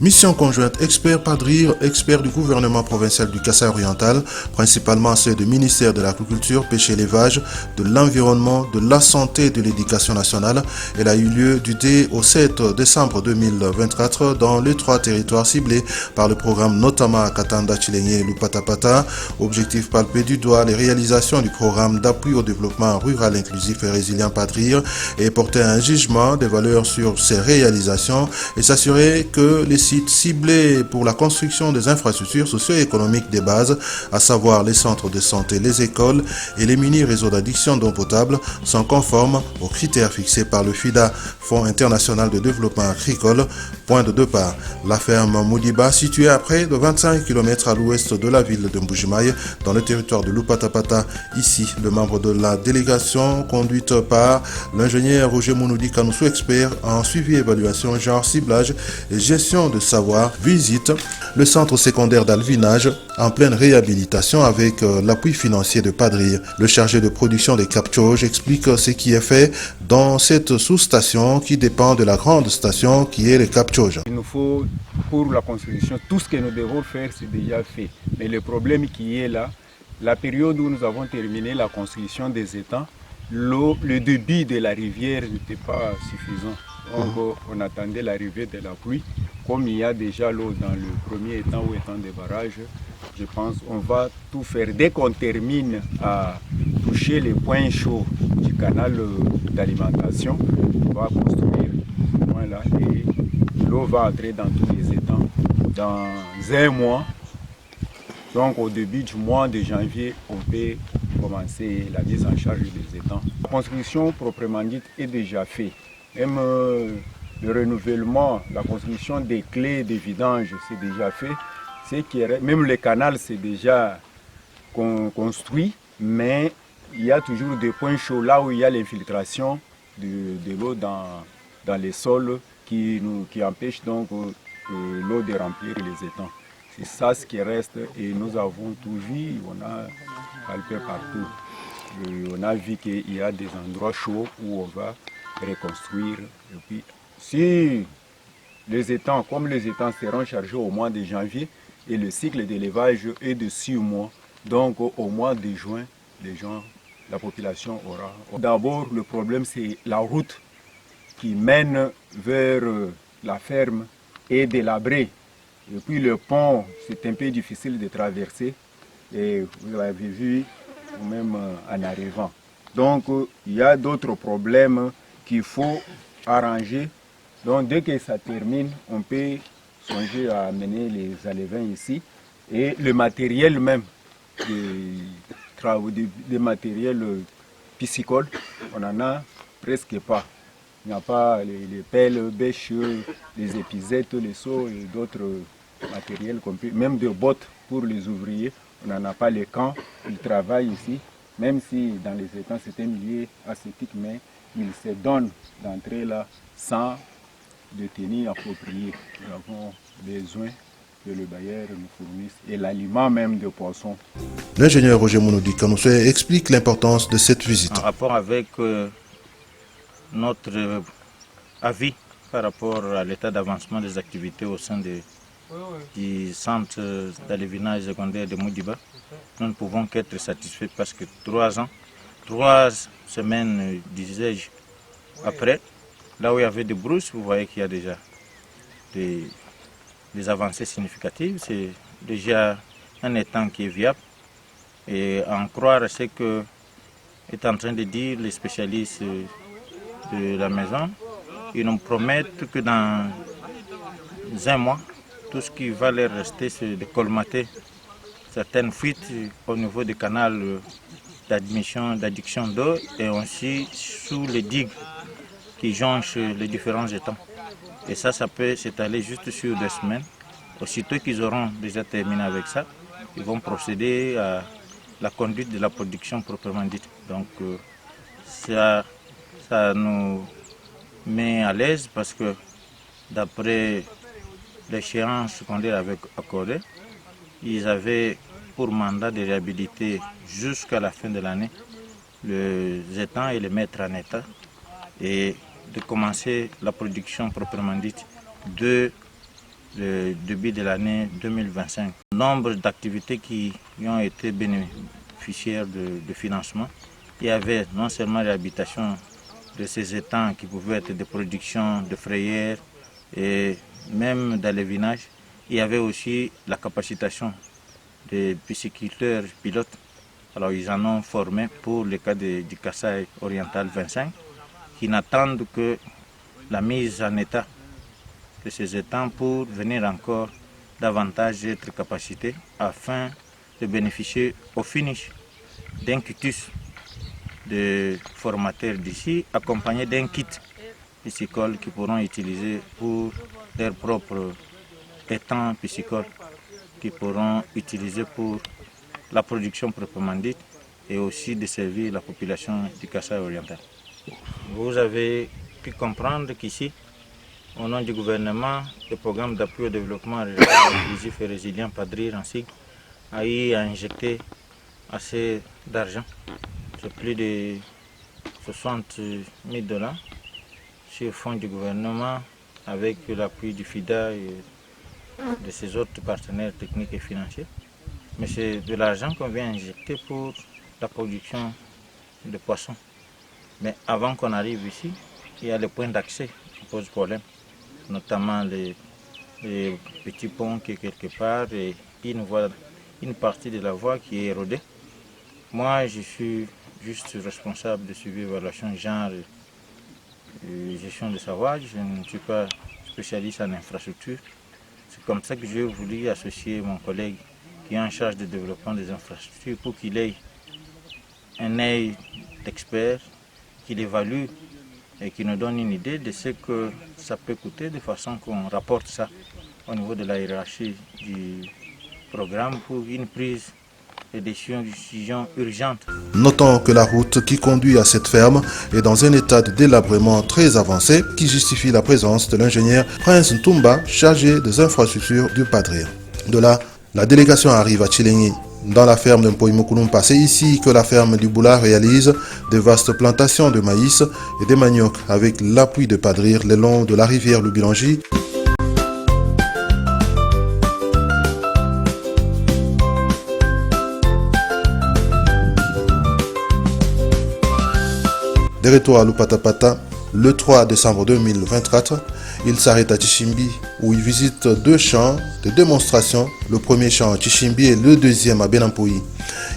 Mission conjointe expert Padrir, expert du gouvernement provincial du Kasaï oriental, principalement ceux du ministère de l'Agriculture, Pêche et Élevage, de l'Environnement, de la Santé et de l'Éducation nationale. Elle a eu lieu du 2 au 7 décembre 2024 dans les 3 territoires ciblés par le programme, notamment à Katanda, Chilenye et Lupatapata. Objectif palpé du doigt, les réalisations du programme d'appui au développement rural inclusif et résilient Padrir et porter un jugement des valeurs sur ces réalisations et s'assurer que les sites ciblés pour la construction des infrastructures socio-économiques des bases, à savoir les centres de santé, les écoles et les mini-réseaux d'addiction d'eau potable, sont conformes aux critères fixés par le FIDA, Fonds international de développement agricole. Point de départ, la ferme Moudiba, située à près de 25 km à l'ouest de la ville de Mbujimaï, dans le territoire de Lupatapata. Ici, le membre de la délégation conduite par l'ingénieur Roger Mounoudi Kanoussou, expert en suivi, évaluation, genre, ciblage et gestion de savoir, visite le centre secondaire d'alvinage en pleine réhabilitation avec l'appui financier de Padrir. Le chargé de production des Captchoj explique ce qui est fait dans cette sous-station qui dépend de la grande station qui est les Captchoj. Il nous faut, pour la construction, tout ce que nous devons faire, c'est déjà fait. Mais le problème qui est là, la période où nous avons terminé la construction des étangs, le débit de la rivière n'était pas suffisant. Donc on attendait l'arrivée de la pluie. Comme il y a déjà l'eau dans le premier étang ou étang de barrage, je pense qu'on va tout faire. Dès qu'on termine à toucher les points chauds du canal d'alimentation, on va construire ce point-là et l'eau va entrer dans tous les étangs dans un mois. Donc au début du mois de janvier, on peut commencer la mise en charge des étangs. La construction proprement dite est déjà faite. Même le renouvellement, la construction des clés de vidange, c'est déjà fait. Même le canal, c'est déjà construit, mais il y a toujours des points chauds là où il y a l'infiltration de l'eau dans les sols qui empêche donc l'eau de remplir les étangs. C'est ça ce qui reste et nous avons tout vu, on a palpé partout. On a vu qu'il y a des endroits chauds où on va reconstruire. Et puis, si les étangs, comme les étangs seront chargés au mois de janvier et le cycle d'élevage est de 6 mois, donc au mois de juin, la population aura. D'abord, le problème c'est la route qui mène vers la ferme est délabrée. Et puis le pont, c'est un peu difficile de traverser. Et vous l'avez vu même en arrivant. Donc il y a d'autres problèmes qu'il faut arranger. Donc dès que ça termine, on peut songer à amener les alevins ici. Et le matériel même, des matériels piscicoles, on n'en a presque pas. Il n'y a pas les pelles, bêches, les épisettes, les seaux et d'autres matériels, même des bottes pour les ouvriers. On n'en a pas. Les camps, ils travaillent ici, même si dans les étangs c'est un milieu ascétique, mais ils se donnent d'entrer là sans détenir approprié. Nous avons besoin que le bailleur nous fournisse et l'aliment même de poissons. L'ingénieur Roger Mounoudi Kanoussou explique l'importance de cette visite. En rapport avec notre avis par rapport à l'état d'avancement des activités au sein du centre d'alevinage secondaire de Moudiba, nous ne pouvons qu'être satisfaits parce que 3 semaines, disais-je, après, là où il y avait des brousses, vous voyez qu'il y a déjà des avancées significatives. C'est déjà un étang qui est viable. Et à en croire ce que est en train de dire les spécialistes de la maison, ils nous promettent que dans un mois, tout ce qui va leur rester, c'est de colmater certaines fuites au niveau du canal d'adduction d'eau et aussi sous les digues qui jonchent les différents étangs. Et ça peut s'étaler juste sur 2 semaines. Aussitôt qu'ils auront déjà terminé avec ça, ils vont procéder à la conduite de la production proprement dite. Donc ça nous met à l'aise parce que d'après l'échéance qu'on leur avait accordée, ils avaient pour mandat de réhabiliter jusqu'à la fin de l'année les étangs et les mettre en état et de commencer la production proprement dite de le début de l'année 2025. Le nombre d'activités qui ont été bénéficiaires de financement, il y avait non seulement l'habitation de ces étangs qui pouvaient être de production de frayères et même dans les vinages, il y avait aussi la capacitation des pisciculteurs pilotes. Alors ils en ont formé pour le cas du Kasaï oriental 25, qui n'attendent que la mise en état de ces étangs pour venir encore davantage être capacités afin de bénéficier au finish d'un quitus de formateurs d'ici, accompagné d'un kit piscicole qu'ils pourront utiliser pour leurs propres étangs piscicoles, qu'ils pourront utiliser pour la production proprement dite et aussi de servir la population du Kasaï oriental. Vous avez pu comprendre qu'ici, au nom du gouvernement, le programme d'appui au développement inclusif et résilient PADRIR en sigle a eu à injecter assez d'argent. C'est plus de 60 000 $ sur le fonds du gouvernement avec l'appui du FIDA et de ses autres partenaires techniques et financiers. Mais c'est de l'argent qu'on vient injecter pour la production de poissons. Mais avant qu'on arrive ici, il y a le point d'accès qui pose problème, notamment les petits ponts qui est quelque part et une partie de la voie qui est érodée. Moi, je suis juste responsable de suivi, évaluation, genre et gestion de savoir. Je ne suis pas spécialiste en infrastructure. C'est comme ça que j'ai voulu associer mon collègue qui est en charge du développement des infrastructures pour qu'il ait un œil d'expert, qu'il évalue et qu'il nous donne une idée de ce que ça peut coûter de façon qu'on rapporte ça au niveau de la hiérarchie du programme pour une prise de décision urgente. Notons que la route qui conduit à cette ferme est dans un état de délabrement très avancé qui justifie la présence de l'ingénieur Prince Ntumba chargé des infrastructures du PADRIR. De là, la délégation arrive à Tchilengi, dans la ferme de Mpoïmoukoulumpa. C'est ici que la ferme du Boula réalise de vastes plantations de maïs et de manioc avec l'appui de PADRIR le long de la rivière Lubilangi. De retour à Lupatapata, le 3 décembre 2024, il s'arrête à Tchimbi où il visite deux champs de démonstration. Le premier champ à Tchimbi et le deuxième à Benampoui.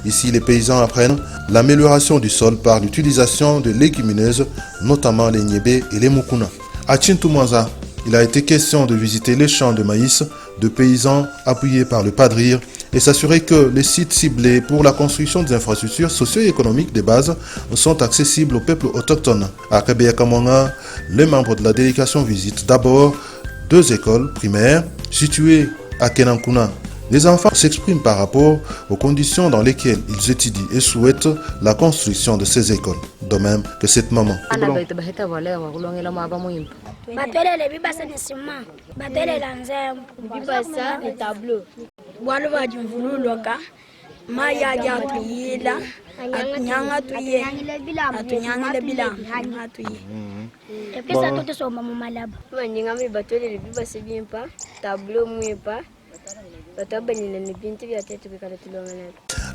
Ici, les paysans apprennent l'amélioration du sol par l'utilisation de légumineuses, notamment les niébé et les mukuna. À Tchintumwaza, il a été question de visiter les champs de maïs de paysans appuyés par le PADRIR et s'assurer que les sites ciblés pour la construction des infrastructures socio-économiques de base sont accessibles aux peuples autochtones. À Kabeyakamanga, les membres de la délégation visitent d'abord deux écoles primaires situées à Kenankuna. Les enfants s'expriment par rapport aux conditions dans lesquelles ils étudient et souhaitent la construction de ces écoles, de même que cette maman.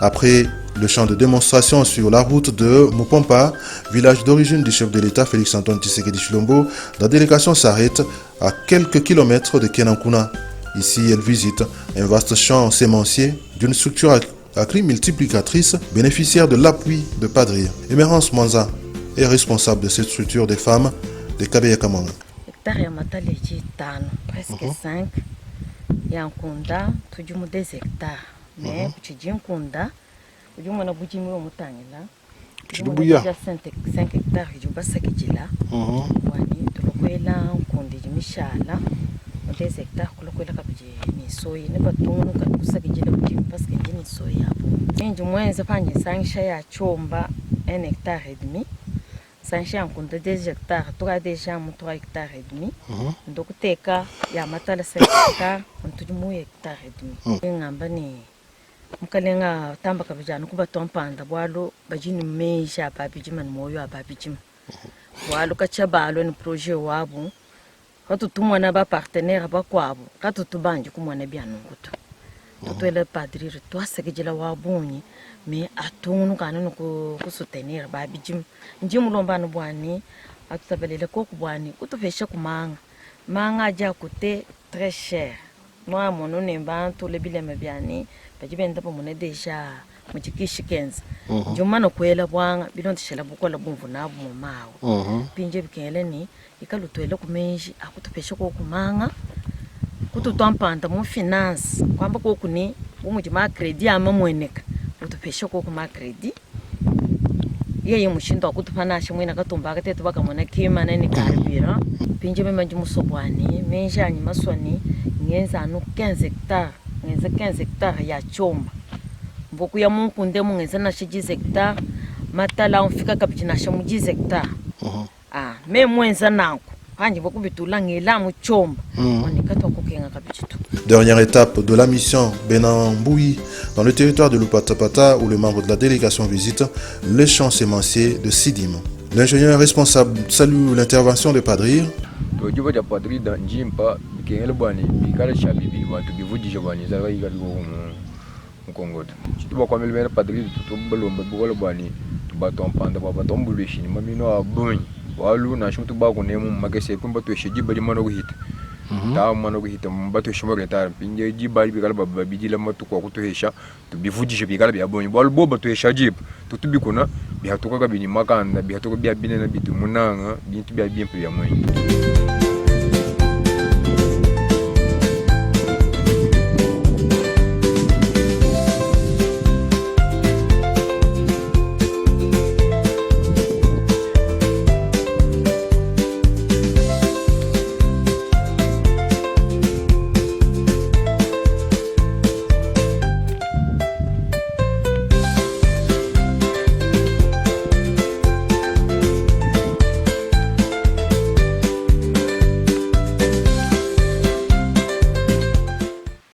Après le champ de démonstration sur la route de Mupompa, village d'origine du chef de l'État Félix-Antoine Tshisekedi Tshilombo, la délégation s'arrête à quelques kilomètres de Kenankuna. Ici, elle visite un vaste champ sémencier d'une structure agri-multiplicatrice bénéficiaire de l'appui de PADRIR. Emerence Mwanza est responsable de cette structure des femmes de Kabeyakamanga. Presque 5. Yankunda tujumu 2 hectares mais kuchijinkunda ujumwe na bujimi wo mutangila kuchibuya 5 hectares jubasa kijila wani tulokwela kundi jimishala 2 hectares kulokwela kabije ni soyi ne batunu kakusa kijila bujimi parce que njini soyi hapo inji mwenza panje sangsha ya chomba 1 hectare et demi sangsha yankunda 2 hectares tuka deja mu 3 hectares et demi ndokuteka ya matala 5 hectares ontujumu hectare et demi ngamba ni mukalenga tamba kabijana kuba tompanda bwalo bajini meja babijima moyo ababijima bwalo kachabalo ni projet wabo katutumwana ba partenaire bakwabo katutubanje kumwana byanungutu tutwele padrir twasegejela wabunyi me atunu kana no kusutenir ba bijim njimu lombano bwani atusabelele koku bwani kutufesha kumanga manga aja kute très cher moi mono nembantu lebile byani bajibenda pomone deja mujikishikenza njumana kwela bwanga bilontishela bukola bumvu nabo mumawo pinje bikele ni ikalutwele kumenji akutupesha kokumanga kututwampanda mu finance kwamba kokuni umujima credit amamweneka kutupesha kokuma credit yeye mushindo akutupanasha mwina katumba akatetu bakamona kima nani karibira pinje bemanji musobwani menjani maswani ngenza anu 15 hectares ngenza 15 hectares ya chomba mboku ya munkunde mungenza na 10 hectares matala umfika kabitinasha mu 10 hectares me mwenza nanku hanje boku bitula ngela mu chomba onikatwa kukenga kabichitu. Dernière étape de la mission Benamboui dans le territoire de Lupatapata où le membre de la délégation visite le champ sémencier de Sidim. L'ingénieur responsable salue l'intervention de Padrir. Walu na shumtu ba ko nemu magese kumba to sheji bari mano hita ta mano hita mbato shimore ta pinje ji bari bi galba bi la matu ko to hesha to bi fuji she bi galba ya boni bol bo to hesha jib to tubi kuna bi hatu ka bi ni makanda bi hatu ka bi abine na bi tu munanga bi tu bi abi ya moyi.